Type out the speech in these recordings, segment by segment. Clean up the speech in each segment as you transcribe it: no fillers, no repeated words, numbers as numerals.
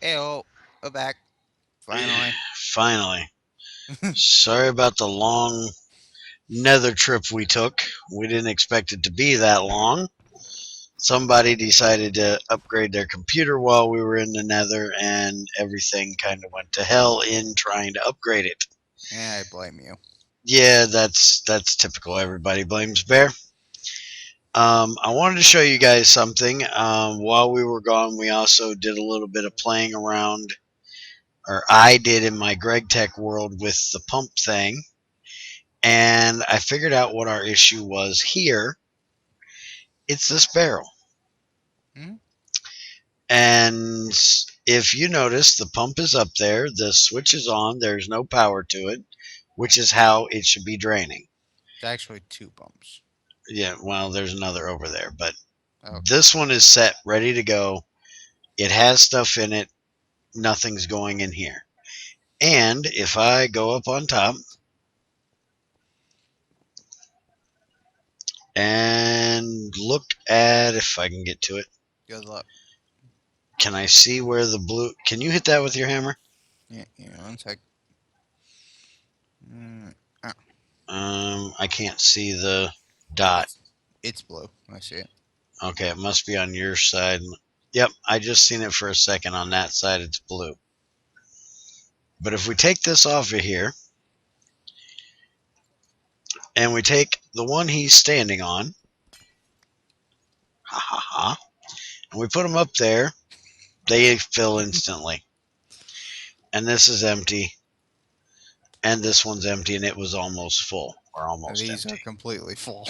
Ew, we're back. Finally. Finally. Sorry about the long nether trip we took. We didn't expect it to be that long. Somebody decided to upgrade their computer while we were in the nether, and everything kind of went to hell in trying to upgrade it. Yeah, I blame you. Yeah, that's typical. Everybody blames Bear. I wanted to show you guys something. While we were gone, we also did a little bit of playing around, or I did in my Greg Tech world with the pump thing. And I figured out what our issue was here. It's this barrel. Hmm? And if you notice, the pump is up there, the switch is on, there's no power to it, which is how it should be draining. It's actually two bumps. Yeah, well, there's another over there, but Okay. this one is set, ready to go. It has stuff in it, nothing's going in here. And if I go up on top and look at if I can get to it, Good luck. can I see where the blue? Can you hit that with your hammer? Yeah, one sec. Mm, ah, I can't see the dot. it's it's blue. I see it. Okay, it must be on your side. Yep, I just seen it for a second. On that side, it's blue. But if we take this off of here and we take the one he's standing on, ha ha ha, and we put them up there, they fill instantly. And this is empty, and this one's empty, and it was almost full or almost These empty. are completely full.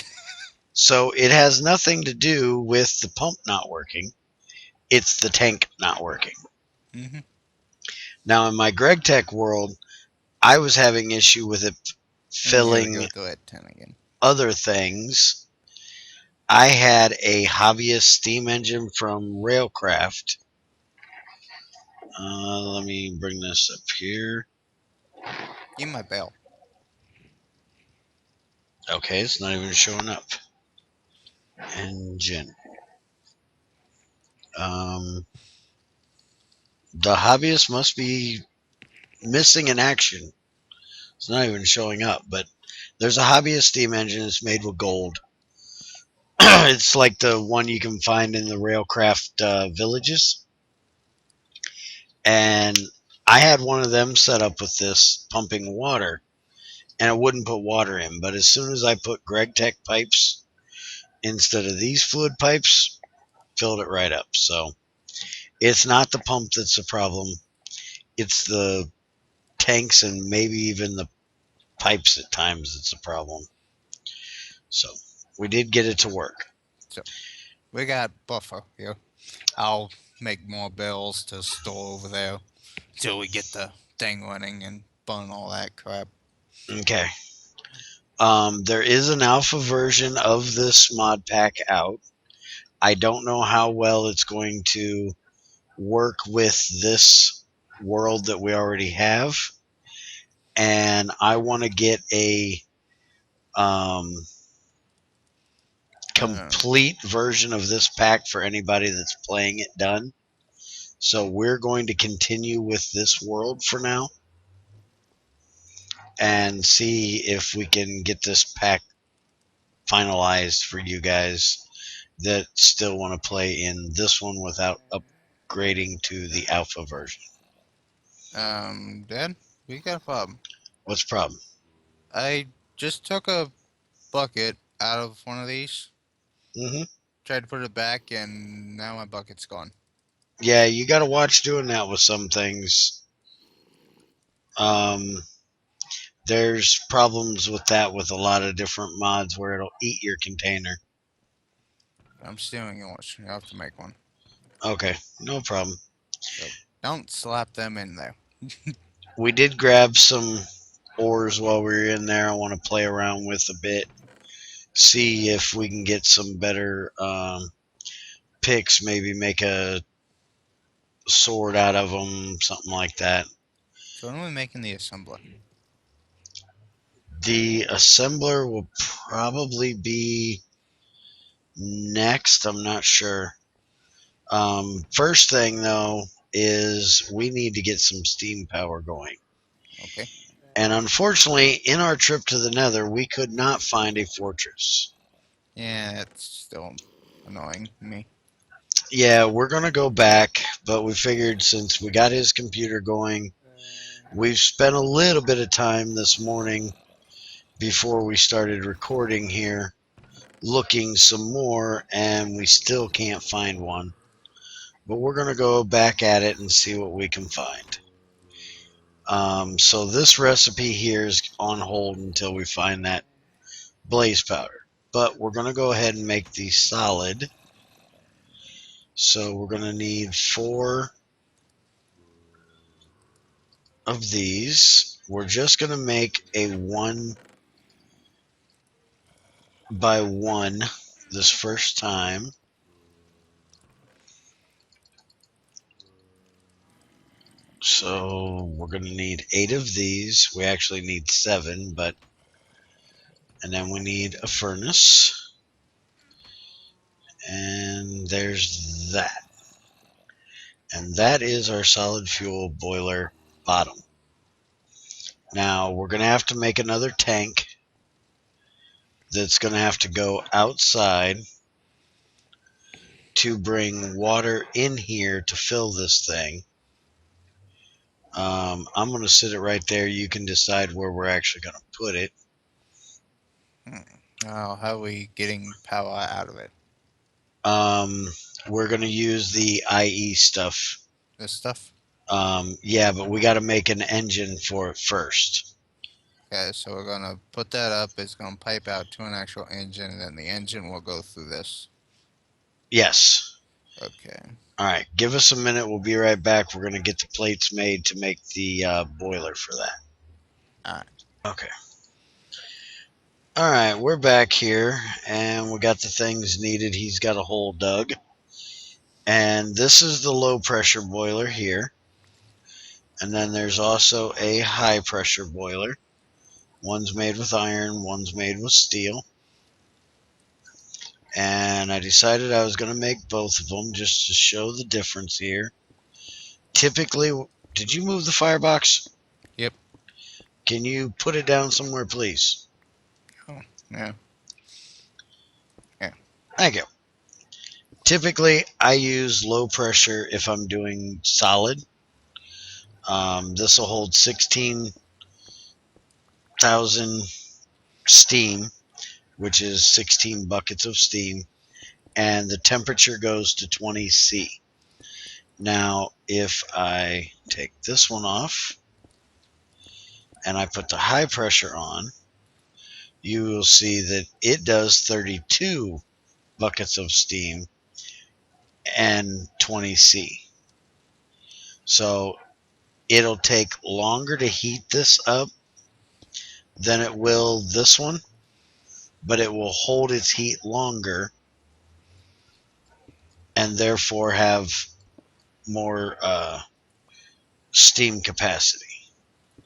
So it has nothing to do with the pump not working. It's the tank not working. Hmm. Now in my Greg Tech world, I was having issue with it And here we filling go. Go ahead, 10 again. other things. I had a hobbyist steam engine from Railcraft. Let me bring this up here. Give me my bell. Okay, it's not even showing up. Engine. Um, the hobbyist must be missing in action. It's not even showing up, but there's a hobbyist steam engine. It's made with gold. It's like the one you can find in the Railcraft villages. And I had one of them set up with this pumping water, and it wouldn't put water in. But as soon as I put Greg Tech pipes instead of these fluid pipes, filled it right up. So it's not the pump that's the problem. It's the tanks and maybe even the pipes at times that's a problem. So we did get it to work. So, we got buffer here. I'll make more bells to store over there till we get the thing running and burn all that crap. Okay. There is an alpha version of this mod pack out. I don't know how well it's going to work with this world that we already have, and I want to get a um, Uh, complete version of this pack for anybody that's playing it done. So we're going to continue with this world for now and see if we can get this pack finalized for you guys that still want to play in this one without upgrading to the alpha version. Dad, we got a problem. What's the problem? I just took a bucket out of one of these, Hmm. tried to put it back, and now my bucket's gone. Yeah, you got to watch doing that with some things. Um, there's problems with that with a lot of different mods where it'll eat your container. I'm stealing yours. You have to make one. Okay, no problem. So don't slap them in there. We did grab some ores while we were in there. I want to play around with a bit, see if we can get some better picks. Maybe make a sword out of them, something like that. So when are we making the assembler? The assembler will probably be next. I'm not sure. First thing though, is we need to get some steam power going. Okay. And unfortunately, in our trip to the Nether, we could not find a fortress. Yeah, it's still annoying me. Yeah, we're going to go back, but we figured since we got his computer going, we've spent a little bit of time this morning before we started recording here looking some more, and we still can't find one. But we're going to go back at it and see what we can find. So this recipe here is on hold until we find that blaze powder. But we're going to go ahead and make these solid. So we're going to need 4 of these. We're just going to make a 1 by 1 this first time. So we're going to need 8 of these. We actually need 7, but and then we need a furnace. And there's that. And that is our solid fuel boiler bottom. Now we're going to have to make another tank that's going to have to go outside to bring water in here to fill this thing. I'm going to sit it right there. You can decide where we're actually going to put it. Hmm. Oh, how are we getting power out of it? Um, we're going to use the IE stuff. This stuff? Yeah, but we got to make an engine for it first. Okay, so we're gonna put that up. It's gonna pipe out to an actual engine, and then the engine will go through this. Yes. Okay. All right, give us a minute. We'll be right back. We're going to get the plates made to make the boiler for that. Alright. Okay. All right, we're back here, and we got the things needed. He's got a hole dug. And this is the low pressure boiler here. And then there's also a high pressure boiler. One's made with iron, one's made with steel. And I decided I was going to make both of them just to show the difference here. Typically, did you move the firebox? Yep. Can you put it down somewhere, please? Oh, yeah. Yeah. Thank you. Typically, I use low pressure if I'm doing solid. This will hold 16,000 steam, which is 16 buckets of steam, and the temperature goes to 20°C. Now, if I take this one off and I put the high pressure on, you will see that it does 32 buckets of steam and 20°C. So it'll take longer to heat this up than it will this one, but it will hold its heat longer and therefore have more steam capacity.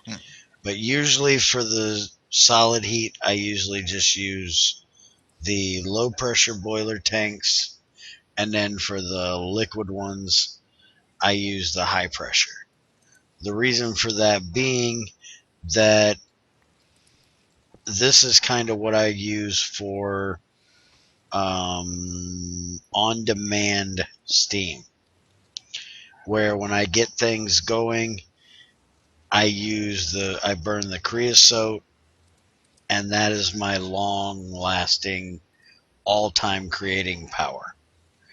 Hmm. But usually for the solid heat, I usually just use the low pressure boiler tanks, and then for the liquid ones, I use the high pressure. The reason for that being that this is kind of what I use for on-demand steam, where when I get things going, I burn the creosote, and that is my long-lasting, all-time creating power.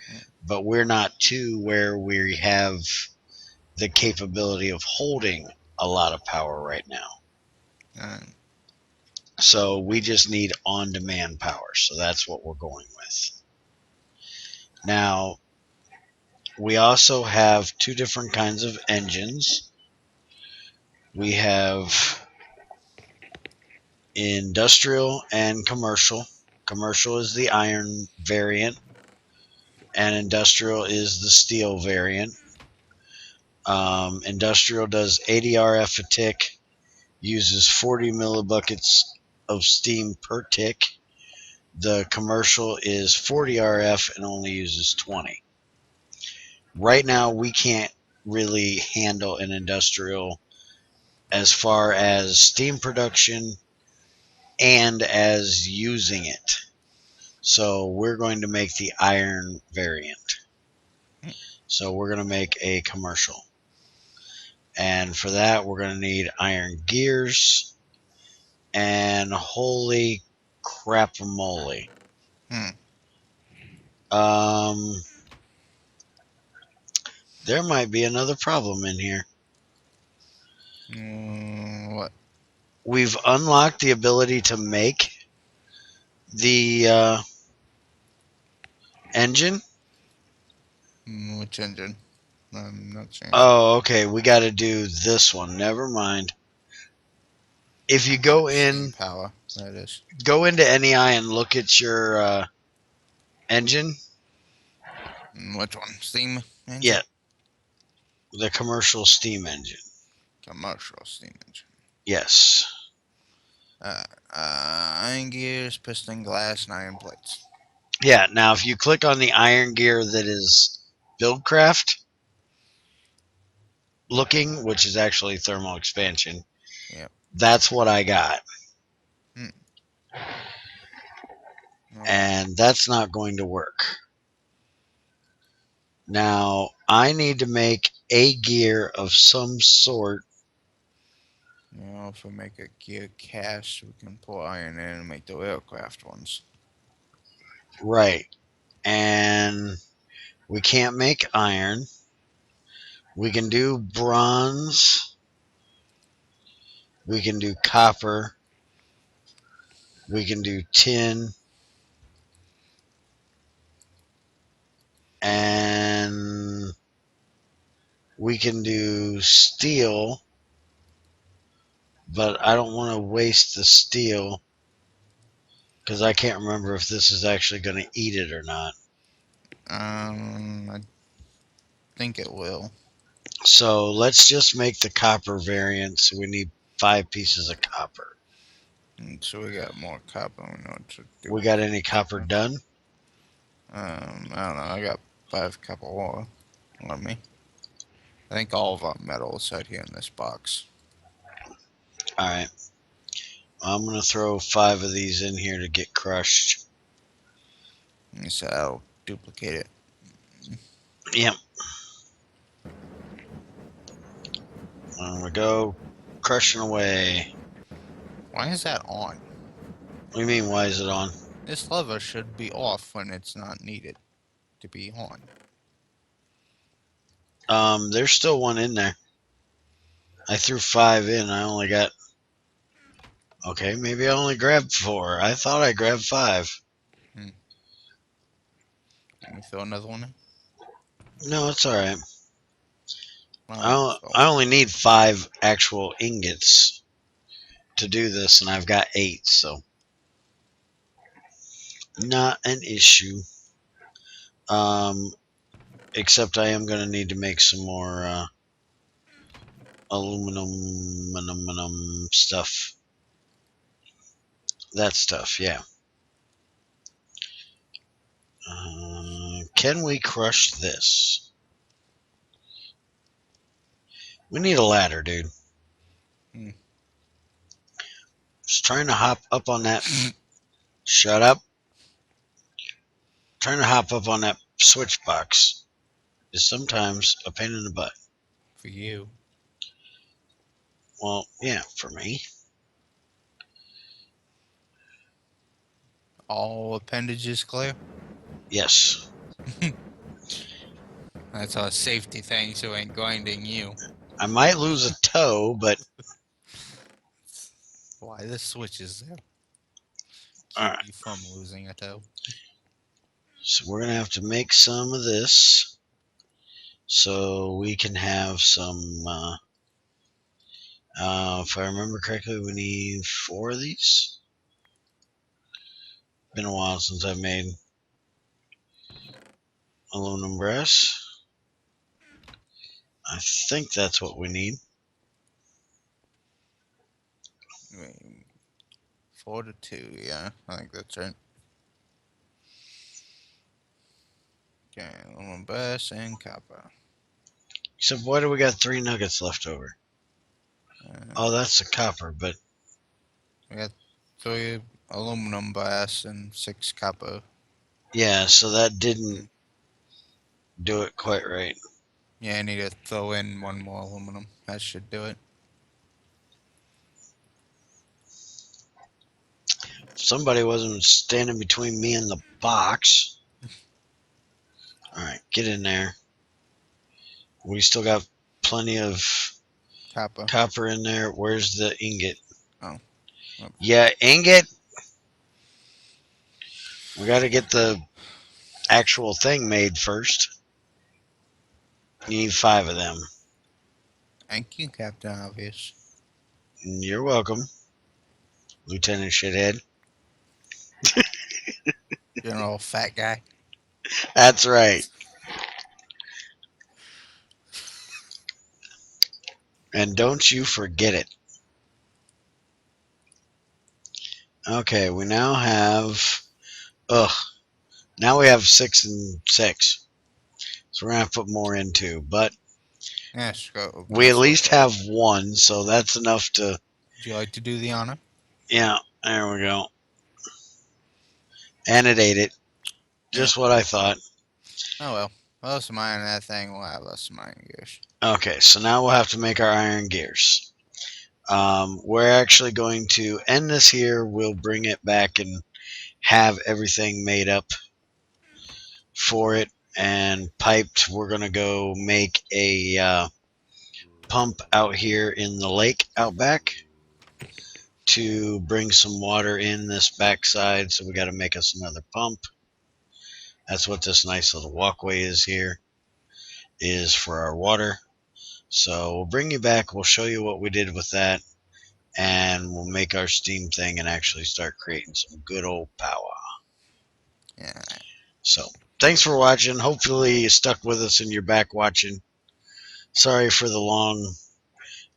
Hmm. But we're not to where we have the capability of holding a lot of power right now. Alright. So we just need on-demand power. So that's what we're going with. Now, we also have 2 different kinds of engines. We have industrial and commercial. Commercial is the iron variant, and industrial is the steel variant. Industrial does 80 RF a tick, uses 40 millibuckets of steam per tick. The commercial is 40 RF and only uses 20. Right now, we can't really handle an industrial as far as steam production and as using it. So we're going to make the iron variant. Mm, So we're going to make a commercial. And for that, we're going to need iron gears and holy crap moly. mm, Um, there might be another problem in here. what? We've unlocked the ability to make the engine. Which engine? I'm not seeing it. Oh, okay. We got to do this one. Never mind. If you Oh, steam power. That is. go into NEI and look at your engine, Which one? Steam engine? yeah, the commercial steam engine. Commercial steam engine. Yes. Iron gears, piston glass, and iron plates. Yeah. Now, if you click on the iron gear that is Buildcraft looking, which is actually thermal expansion, Yep. that's what I got. Hmm. Okay. And that's not going to work. Now, I need to make a gear of some sort. If we make a gear cast, we can pour iron in and make the aircraft ones. Right. And we can't make iron. We can do bronze. We can do copper. We can do tin. And we can do steel. But I don't want to waste the steel because I can't remember if this is actually going to eat it or not. I think it will. So let's just make the copper variant. So we need 5 pieces of copper. So we got more copper. We know what to do We with got any copper copper. done? I don't know. I got 5 copper ore on me. I think all of our metal is out here in this box. All right. I'm going to throw 5 of these in here to get crushed. So I'll duplicate it. Yep. There we go. Crushing away. Why is that on? What do you mean, why is it on? This lever should be off when it's not needed to be on. There's still one in there. I threw 5 in. I only got. Okay, maybe I only grabbed 4. I thought I grabbed 5. Hmm. Let me throw another one in. No, it's all right. Oh, I only need 5 actual ingots to do this, and I've got 8, so not an issue. Um, except I am going to need to make some more aluminum stuff. That stuff, yeah. Can we crush this? We need a ladder, dude. Hmm. Just trying to hop up on that. Shut up. Trying to hop up on that switch box is sometimes a pain in the butt. For you. Well, yeah, for me. All appendages clear? Yes. That's a safety thing, so ain't grinding you. I might lose a toe, but Why the switch is there? Keep alright. you from losing a toe. So we're going to have to make some of this so we can have some. If I remember correctly, we need 4 of these. Been a while since I've made aluminum brass. I think that's what we need. Wait, 4 to 2, yeah, I think that's right. Okay, aluminum brass and copper. Except why do we got 3 nuggets left over? Oh, Uh, that's the copper, but we got 3 aluminum brass and 6 copper. yeah, so that didn't Mm. do it quite right. Yeah, I need to throw in 1 more aluminum. That should do it. Somebody wasn't standing between me and the box. All right, get in there. We still got plenty of Copper. copper in there. Where's the ingot? Oh, oh, Yeah, ingot. We got to get the actual thing made first. You need 5 of them. thank you, Captain Obvious. You're welcome, Lieutenant Shithead. General Fat Guy. That's right. And don't you forget it. Okay, we now have. Ugh. Now we have 6 and 6. So we're going to have to put more into. But Yes, go. we Might at as well least go. have 1, so that's enough to. Would you like to do the honor? Yeah, there we go. And it ate it. Yeah. Just what I thought. Oh well. Less of mine that thing will have less of mine gears. Okay, so now we'll have to make our iron gears. We're actually going to end this here. We'll bring it back and have everything made up for it and piped. We're going to go make a pump out here in the lake out back to bring some water in this backside. So we got to make us another pump. That's what this nice little walkway is here, is for our water. So we'll bring you back. We'll show you what we did with that, and we'll make our steam thing and actually start creating some good old power. Yeah. So thanks for watching. Hopefully you stuck with us and you're back watching. Sorry for the long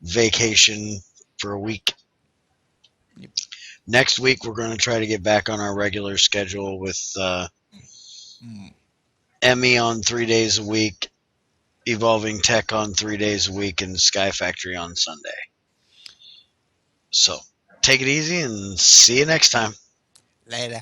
vacation for a week. Yep. Next week we're going to try to get back on our regular schedule with Mm. Emmy on 3 days a week, Evolving Tech on 3 days a week, and Sky Factory on Sunday. So take it easy and see you next time. Later.